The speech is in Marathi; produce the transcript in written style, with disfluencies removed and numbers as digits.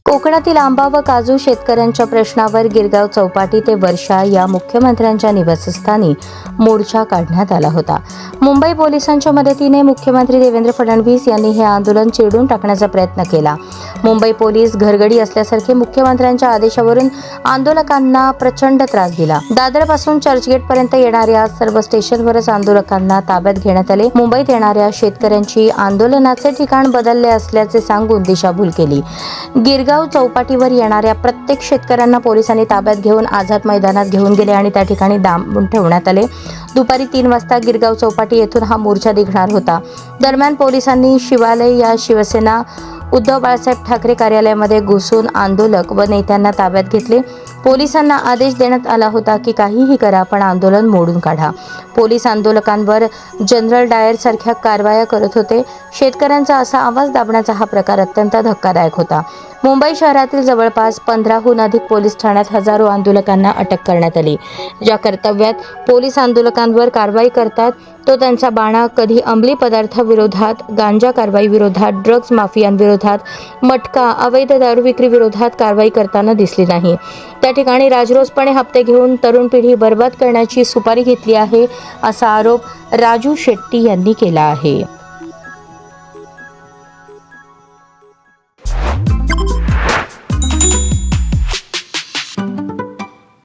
कोकणातील आंबा व काजू शेतकऱ्यांच्या प्रश्नावर गिरगाव चौपाटी ते वर्षा या मुख्यमंत्र्यांच्या निवासस्थानी मोर्चा काढण्यात आला होता. मुंबई पोलिसांच्या मदतीने मुख्यमंत्री देवेंद्र फडणवीस यांनी हे आंदोलन चिरडून टाकण्याचा प्रयत्न केला. मुंबई पोलीस घरगडी असल्यासारखे मुख्यमंत्र्यांच्या आदेशावरून आंदोलकांना प्रचंड त्रास दिला. दादरपासून चर्चगेटपर्यंत येणाऱ्या सर्व स्टेशनवरच आंदोलकांना ताब्यात घेण्यात आले. मुंबईत येणाऱ्या शेतकऱ्यांची आंदोलनाचे ठिकाण बदलले असल्याचे सांगून दिशाभूल केली. गिरगाव चौपाटीवर येणाऱ्या प्रत्येक शेतकऱ्यांना पोलिसांनी ताब्यात घेऊन आझाद मैदानात घेऊन गेले आणि त्या ठिकाणी डांबून ठेवण्यात आले. दुपारी 3 वाजता गिरगाव चौपाटी येथून हा मोर्चा निघणार होता. दरम्यान पोलिसांनी शिवालय या शिवसेना उद्धव बाळासाहेब ठाकरे कार्यालयामध्ये घुसून आंदोलक व नेत्यांना ताब्यात घेतले. पोलिसांना आदेश देण्यात आला होता की काहीही करा पण आंदोलन मोडून काढा. पोलीस आंदोलकांवर जनरल डायर सारख्या कारवाया करत होते. शेतकऱ्यांचा असा आवाज दाबण्याचा हा प्रकार अत्यंत धक्कादायक होता. मुंबई शहरातील जवळपास 15हून अधिक पोलीस ठाण्यात हजारो आंदोलकांना अटक करण्यात आली. ज्या कर्तव्यात पोलीस आंदोलकांवर कारवाई करतात तो त्यांचा बाणा कधी अंमली पदार्थाविरोधात, गांजा कारवाई विरोधात, ड्रग्ज माफियांविरोधात, मटका, अवैध दारू विक्री विरोधात कारवाई करताना दिसली नाही. त्या ठिकाणी राजरोसपणे हप्ते घेऊन तरुण पिढी बर्बाद करण्याची सुपारी घेतली आहे असा आरोप राजू शेट्टी यांनी केला आहे.